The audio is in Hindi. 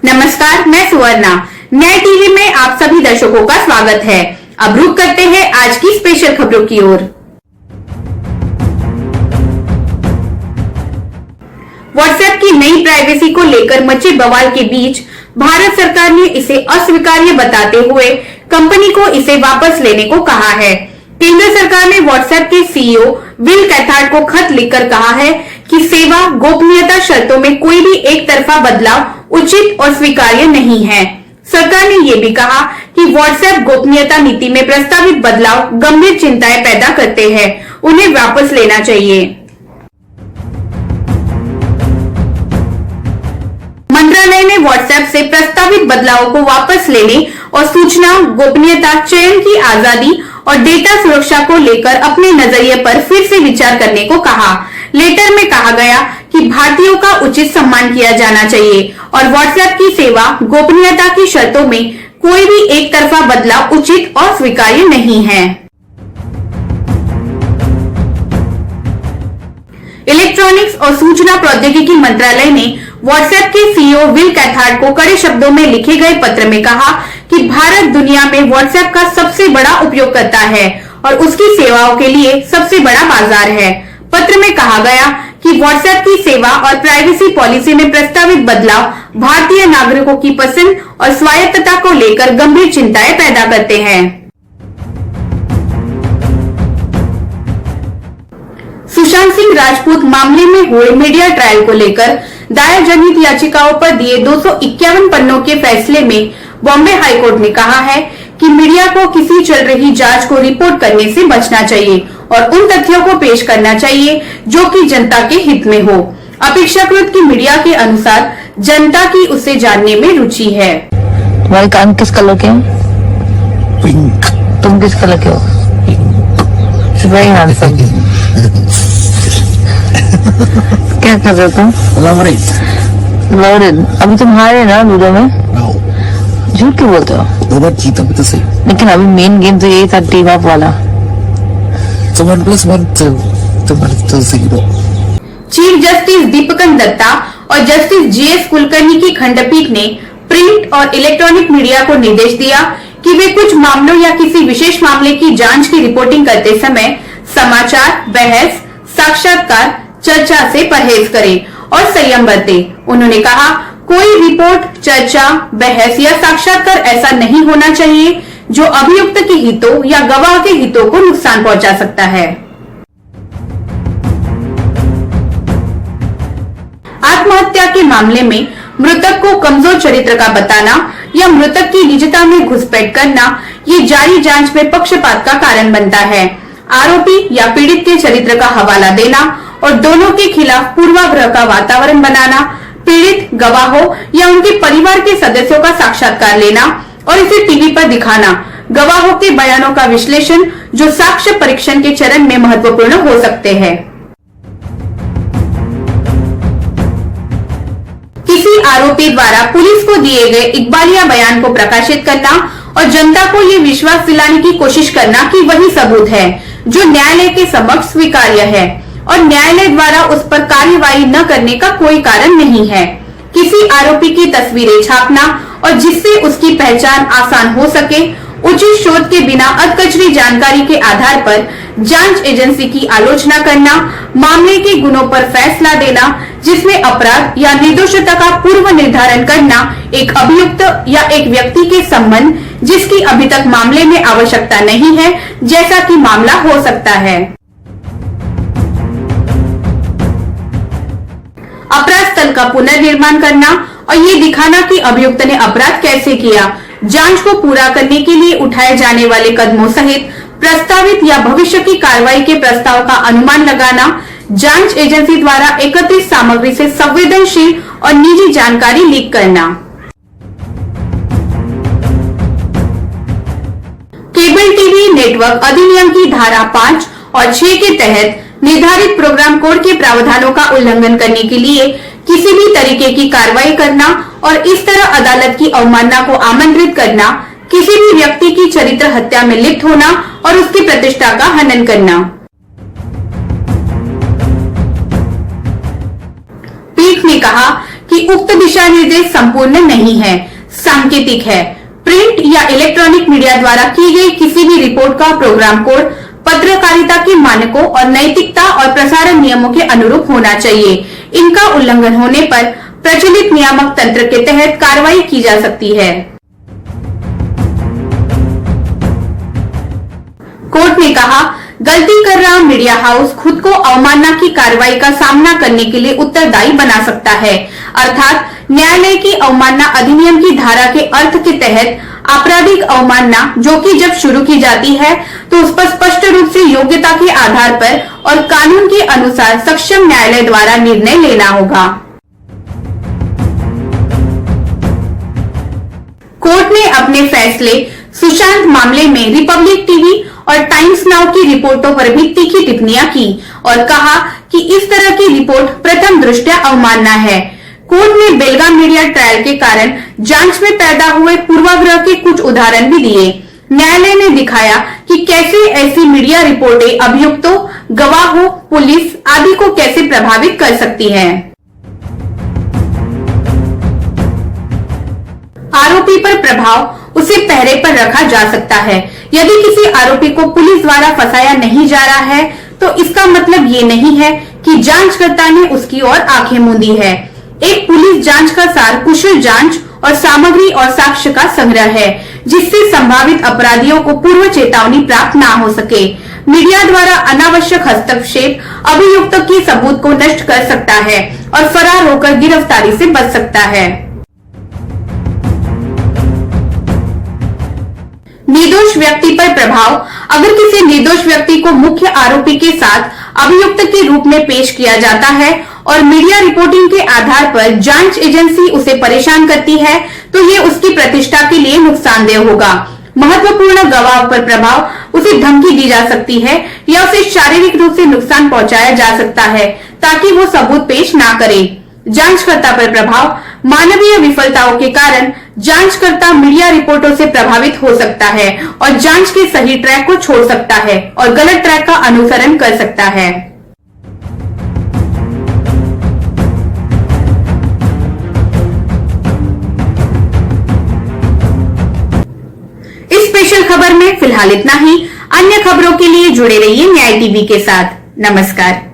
नमस्कार, मैं सुवर्णा। न्याय टीवी में आप सभी दर्शकों का स्वागत है। अब रुक करते हैं आज की स्पेशल खबरों की ओर। व्हाट्सएप की नई प्राइवेसी को लेकर मचे बवाल के बीच भारत सरकार ने इसे अस्वीकार्य बताते हुए कंपनी को इसे वापस लेने को कहा है। केंद्र सरकार ने व्हाट्सएप के सीईओ विल कैथार्ड को खत लिखकर कहा है कि सेवा गोपनीयता शर्तों में कोई भी एक तरफा बदलाव उचित और स्वीकार्य नहीं है। सरकार ने ये भी कहा कि व्हाट्सएप गोपनीयता नीति में प्रस्तावित बदलाव गंभीर चिंताएं पैदा करते हैं, उन्हें वापस लेना चाहिए। मंत्रालय ने व्हाट्सएप से प्रस्तावित बदलावों को वापस लेने और सूचना गोपनीयता, चयन की आजादी और डेटा सुरक्षा को लेकर अपने नजरिए पर फिर से विचार करने को कहा। लेटर में कहा गया कि भारतीयों का उचित सम्मान किया जाना चाहिए और व्हाट्सएप की सेवा गोपनीयता की शर्तों में कोई भी एक तरफा बदलाव उचित और स्वीकार्य नहीं है। इलेक्ट्रॉनिक्स और सूचना प्रौद्योगिकी मंत्रालय ने व्हाट्सएप के सीईओ विल कैथार्ड को कड़े शब्दों में लिखे गए पत्र में कहा कि भारत दुनिया में व्हाट्सएप का सबसे बड़ा उपयोगकर्ता है और उसकी सेवाओं के लिए सबसे बड़ा बाजार है। पत्र में कहा गया कि व्हाट्सएप की सेवा और प्राइवेसी पॉलिसी में प्रस्तावित बदलाव भारतीय नागरिकों की पसंद और स्वायत्तता को लेकर गंभीर चिंताएं पैदा करते हैं। सुशांत सिंह राजपूत मामले में हुए मीडिया ट्रायल को लेकर दायर जनहित याचिकाओं पर दिए 251 पन्नों के फैसले में बॉम्बे हाईकोर्ट ने कहा है कि मीडिया को किसी चल रही जांच को रिपोर्ट करने से बचना चाहिए और उन तथ्यों को पेश करना चाहिए जो कि जनता के हित में हो। अपेक्षाकृत की मीडिया के अनुसार जनता की उसे जानने में रुचि है। तुम्हारे कान किस कलर के हैं? पिंक। तुम किस कलर के हो? Very handsome. क्या कर रहे हो तुम? लॉरेन। अभी तुम हारे ना लूडो में? झूठ क्यों बोलते हो? दो बार जीता भी तो सही। लेकिन अभी मेन गेम तो यही था, टीम अप वाला। तो 1+1 तो 0। चीफ जस्टिस दीपकन दत्ता और जस्टिस जीएस कुलकर्णी की खंडपीठ ने प्रिंट और इलेक्ट्रॉनिक मीडिया को निर्देश दिया कि वे कुछ मामलों या किसी विशेष मामले की जांच की रिपोर्टिंग करते समय समाचार, बहस, साक्षात्कार, चर्चा से परहेज करें और संयम बरतें। उन्होंने कहा, कोई रिपोर्ट, चर्चा, बहस या साक्षात्कार ऐसा नहीं होना चाहिए जो अभियुक्त के हितों या गवाह के हितों को नुकसान पहुंचा सकता है। आत्महत्या के मामले में मृतक को कमजोर चरित्र का बताना या मृतक की निजता में घुसपैठ करना, ये जारी जांच में पक्षपात का कारण बनता है। आरोपी या पीड़ित के चरित्र का हवाला देना और दोनों के खिलाफ पूर्वाग्रह का वातावरण बनाना, पीड़ित, गवाहों या उनके परिवार के सदस्यों का साक्षात्कार लेना और इसे टीवी पर दिखाना, गवाहों के बयानों का विश्लेषण जो साक्ष्य परीक्षण के चरण में महत्वपूर्ण हो सकते हैं। किसी आरोपी द्वारा पुलिस को दिए गए इकबालिया बयान को प्रकाशित करना और जनता को ये विश्वास दिलाने की कोशिश करना कि वही सबूत है जो न्यायालय के समक्ष स्वीकार्य है और न्यायालय द्वारा उस पर कार्यवाही न करने का कोई कारण नहीं है। किसी आरोपी की तस्वीरें छापना और जिससे उसकी पहचान आसान हो सके, उचित शोध के बिना अधकचरी जानकारी के आधार पर जांच एजेंसी की आलोचना करना, मामले के गुनों पर फैसला देना जिसमें अपराध या निर्दोषता का पूर्व निर्धारण करना, एक अभियुक्त या एक व्यक्ति के संबंध जिसकी अभी तक मामले में आवश्यकता नहीं है जैसा कि मामला हो सकता है। अपराध स्थल का पुनर्निर्माण करना और ये दिखाना कि अभियुक्त ने अपराध कैसे किया, जांच को पूरा करने के लिए उठाए जाने वाले कदमों सहित प्रस्तावित या भविष्य की कार्रवाई के प्रस्ताव का अनुमान लगाना, जांच एजेंसी द्वारा एकत्रित सामग्री से संवेदनशील और निजी जानकारी लीक करना। केबल टीवी नेटवर्क अधिनियम की धारा 5 और 6 के तहत निर्धारित प्रोग्राम कोड के प्रावधानों का उल्लंघन करने के लिए किसी भी तरीके की कार्रवाई करना और इस तरह अदालत की अवमानना को आमंत्रित करना, किसी भी व्यक्ति की चरित्र हत्या में लिप्त होना और उसकी प्रतिष्ठा का हनन करना। पीठ ने कहा कि उक्त दिशा निर्देश संपूर्ण नहीं है, सांकेतिक है। प्रिंट या इलेक्ट्रॉनिक मीडिया द्वारा की गई किसी भी रिपोर्ट का प्रोग्राम कोड पत्रकारिता के मानकों और नैतिकता और प्रसारण नियमों के अनुरूप होना चाहिए। इनका उल्लंघन होने पर प्रचलित नियामक तंत्र के तहत कार्रवाई की जा सकती है। कोर्ट ने कहा, गलती कर रहा मीडिया हाउस खुद को अवमानना की कार्रवाई का सामना करने के लिए उत्तरदायी बना सकता है। अर्थात न्यायालय की अवमानना अधिनियम की धारा के अर्थ के तहत आपराधिक अवमानना, जो कि जब शुरू की जाती है तो उस पर स्पष्ट रूप से योग्यता के आधार पर और कानून के अनुसार सक्षम न्यायालय द्वारा निर्णय लेना होगा। कोर्ट ने अपने फैसले सुशांत मामले में रिपब्लिक टीवी और टाइम्स नाउ की रिपोर्टों पर भी तीखी टिप्पणियां की और कहा कि इस तरह की रिपोर्ट प्रथम दृष्टया अवमानना है। कोर्ट ने बेलगाम मीडिया ट्रायल के कारण जांच में पैदा हुए पूर्वाग्रह के कुछ उदाहरण भी दिए। न्यायालय ने दिखाया कि कैसे ऐसी मीडिया रिपोर्टें अभियुक्तों, गवाहों, पुलिस आदि को कैसे प्रभावित कर सकती हैं। आरोपी पर प्रभाव उसे पहरे पर रखा जा सकता है। यदि किसी आरोपी को पुलिस द्वारा फंसाया नहीं जा रहा है तो इसका मतलब ये नहीं है कि जांचकर्ता ने उसकी ओर आंखें मूंदी है। एक पुलिस जांच का सार कुशल जांच और सामग्री और साक्ष्य का संग्रह है, जिससे संभावित अपराधियों को पूर्व चेतावनी प्राप्त ना हो सके। मीडिया द्वारा अनावश्यक हस्तक्षेप अभियुक्त की सबूत को नष्ट कर सकता है और फरार होकर गिरफ्तारी से बच सकता है। निर्दोष व्यक्ति पर प्रभाव। अगर किसी निर्दोष व्यक्ति को मुख्य आरोपी के साथ अभियुक्त के रूप में पेश किया जाता है और मीडिया रिपोर्टिंग के आधार पर जांच एजेंसी उसे परेशान करती है तो ये उसकी प्रतिष्ठा के लिए नुकसानदेह होगा। महत्वपूर्ण गवाह पर प्रभाव, उसे धमकी दी जा सकती है या उसे शारीरिक रूप से नुकसान पहुंचाया जा सकता है ताकि वो सबूत पेश ना करे। जांचकर्ता पर प्रभाव, मानवीय विफलताओं के कारण जांचकर्ता मीडिया रिपोर्टों से प्रभावित हो सकता है और जांच के सही ट्रैक को छोड़ सकता है और गलत ट्रैक का अनुसरण कर सकता है। इस स्पेशल खबर में फिलहाल इतना ही। अन्य खबरों के लिए जुड़े रहिए न्याय टीवी के साथ। नमस्कार।